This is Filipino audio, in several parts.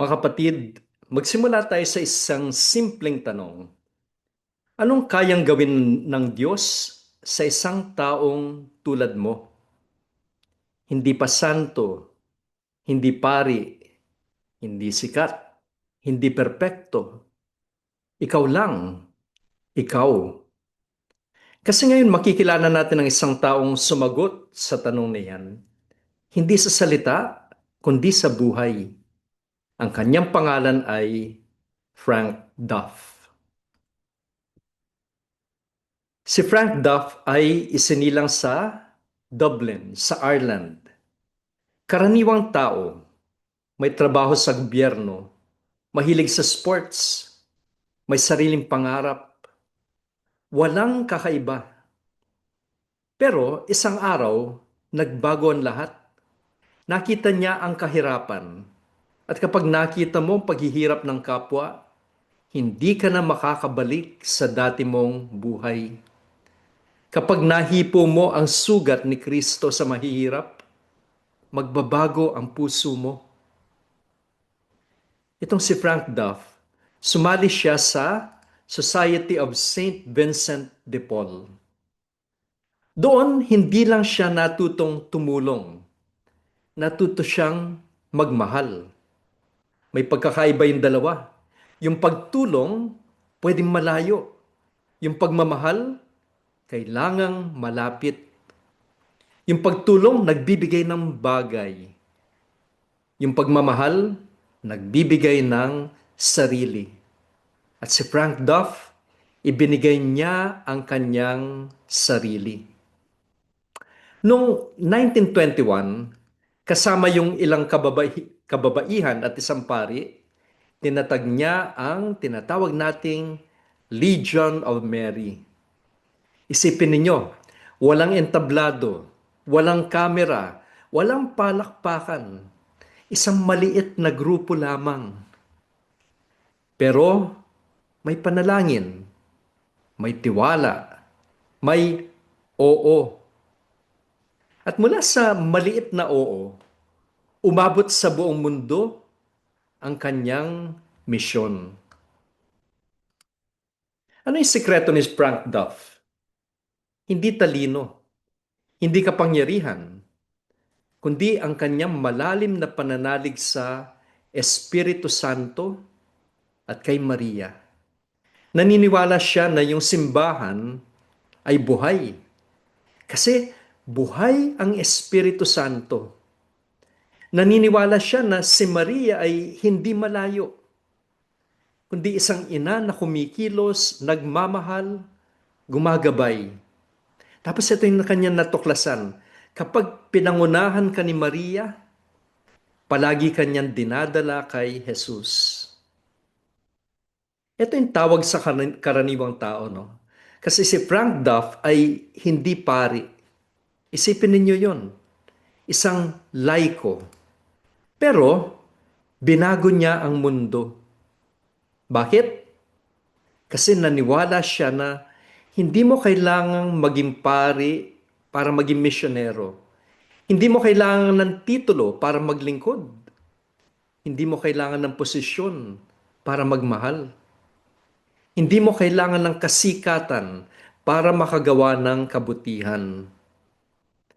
Mga kapatid, magsimula tayo sa isang simpleng tanong. Anong kayang gawin ng Diyos sa isang taong tulad mo? Hindi pa santo, hindi pari, hindi sikat, hindi perpekto. Ikaw lang, ikaw. Kasi ngayon makikilala natin ang isang taong sumagot sa tanong na yan. Hindi sa salita, kundi sa buhay. Ang kanyang pangalan ay Frank Duff. Si Frank Duff ay isinilang sa Dublin, sa Ireland. Karaniwang tao, may trabaho sa gobyerno, mahilig sa sports, may sariling pangarap, walang kakaiba. Pero isang araw, nagbago ang lahat. Nakita niya ang kahirapan. At kapag nakita mo ang paghihirap ng kapwa, hindi ka na makakabalik sa dati mong buhay. Kapag nahipo mo ang sugat ni Kristo sa mahihirap, magbabago ang puso mo. Itong si Frank Duff, sumali siya sa Society of Saint Vincent de Paul. Doon, hindi lang siya natutong tumulong. Natuto siyang magmahal. May pagkakaiba yung dalawa. Yung pagtulong, pwedeng malayo. Yung pagmamahal, kailangang malapit. Yung pagtulong, nagbibigay ng bagay. Yung pagmamahal, nagbibigay ng sarili. At si Frank Duff, ibinigay niya ang kanyang sarili. Noong 1921, kasama yung ilang kababaihan at isang pari, tinatag niya ang tinatawag nating Legion of Mary. Isipin ninyo, walang entablado, walang kamera, walang palakpakan. Isang maliit na grupo lamang. Pero may panalangin, may tiwala, may oo. At mula sa maliit na oo, umabot sa buong mundo ang kanyang misyon. Ano yung sikreto ni Frank Duff? Hindi talino, hindi kapangyarihan, kundi ang kanyang malalim na pananalig sa Espiritu Santo at kay Maria. Naniniwala siya na yung simbahan ay buhay. Kasi buhay ang Espiritu Santo. Naniniwala siya na si Maria ay hindi malayo, kundi isang ina na kumikilos, nagmamahal, gumagabay. Tapos ito yung kanyang natuklasan. Kapag pinangunahan ka ni Maria, palagi kanyang dinadala kay Jesus. Ito yung tawag sa karaniwang tao, no? Kasi si Frank Duff ay hindi pari. Isipin ninyo yon, isang laiko. Pero, binago niya ang mundo. Bakit? Kasi naniwala siya na hindi mo kailangang maging pari para maging misyonero. Hindi mo kailangan ng titulo para maglingkod. Hindi mo kailangan ng posisyon para magmahal. Hindi mo kailangan ng kasikatan para makagawa ng kabutihan.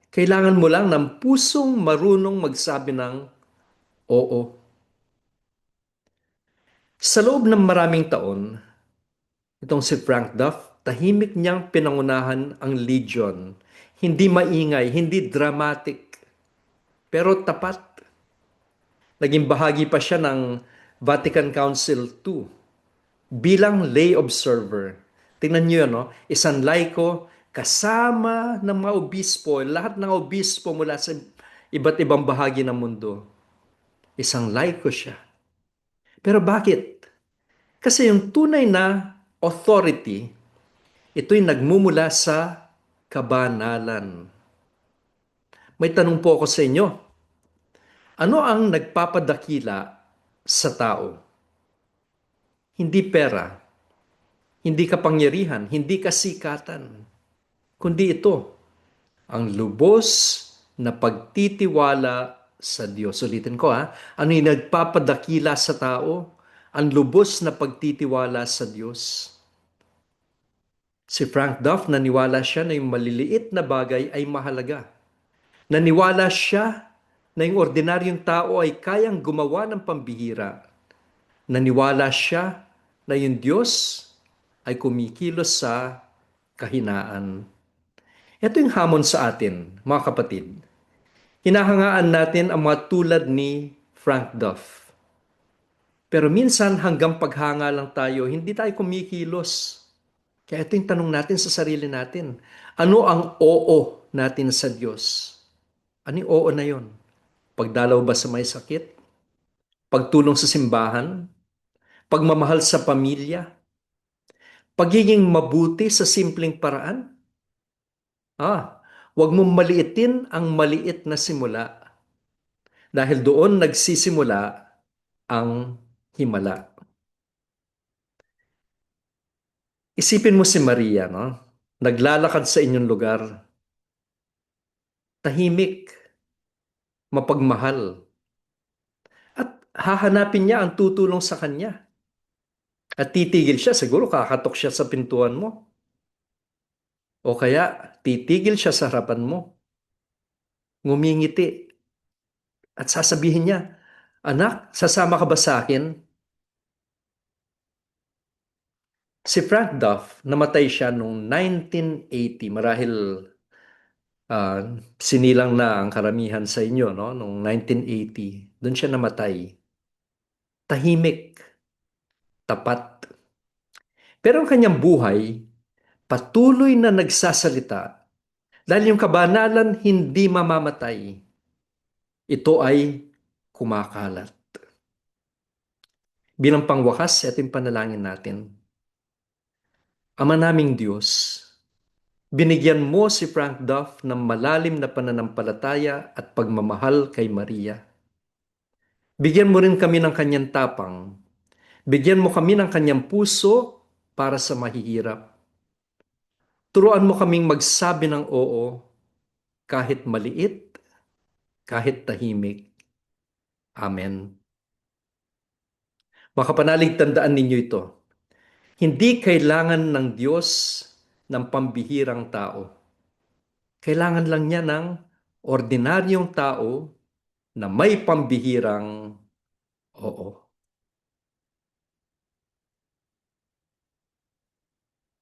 Kailangan mo lang ng pusong marunong magsabi ng oo. Sa loob ng maraming taon, itong si Frank Duff, tahimik niyang pinangunahan ang Legion. Hindi maingay, hindi dramatic, pero tapat. Naging bahagi pa siya ng Vatican Council II bilang lay observer. Tingnan niyo yun, no? Isang laiko kasama ng mga obispo, lahat ng obispo mula sa iba't ibang bahagi ng mundo. Isang laiko siya. Pero bakit? Kasi yung tunay na authority, ito'y nagmumula sa kabanalan. May tanong po ako sa inyo. Ano ang nagpapadakila sa tao? Hindi pera, hindi kapangyarihan, hindi kasikatan, kundi ito, ang lubos na pagtitiwala sa Diyos. Ulitin ko ha, ano yung nagpapadakila sa tao? Ang lubos na pagtitiwala sa Diyos. Si Frank Duff, naniwala siya na yung maliliit na bagay ay mahalaga. Naniwala siya na yung ordinaryong tao ay kayang gumawa ng pambihira. Naniwala siya na yung Diyos ay kumikilos sa kahinaan. Ito yung hamon sa atin, mga kapatid. Hinahangaan natin ang mga tulad ni Frank Duff. Pero minsan hanggang paghanga lang tayo, hindi tayo kumikilos. Kaya ito yung tanong natin sa sarili natin. Ano ang oo natin sa Diyos? Ano yung oo na yon? Pagdalaw ba sa may sakit? Pagtulong sa simbahan? Pagmamahal sa pamilya? Pagiging mabuti sa simpleng paraan? Huwag mong maliitin ang maliit na simula. Dahil doon nagsisimula ang himala. Isipin mo si Maria, no? Naglalakad sa inyong lugar, tahimik, mapagmahal, at hahanapin niya ang tutulong sa kanya. At titigil siya, siguro kakatok siya sa pintuan mo. O kaya titigil siya sa harapan mo, ngumingiti, at sasabihin niya, "Anak, sasama ka ba sa akin?" Si Frank Duff, namatay siya noong 1980, marahil ah, sinilang na ang karamihan sa inyo, no? Noong 1980, doon siya namatay. Tahimik, tapat. Pero ang kanyang buhay, patuloy na nagsasalita dahil yung kabanalan hindi mamamatay. Ito ay kumakalat. Bilang pangwakas, ito yung panalangin natin. Ama naming Diyos, binigyan mo si Frank Duff ng malalim na pananampalataya at pagmamahal kay Maria. Bigyan mo rin kami ng kanyang tapang. Bigyan mo kami ng kanyang puso para sa mahihirap. Turuan mo kaming magsabi ng oo kahit maliit, kahit tahimik. Amen. Makapanalig, tandaan ninyo ito. Hindi kailangan ng Diyos ng pambihirang tao. Kailangan lang niya ng ordinaryong tao na may pambihirang oo.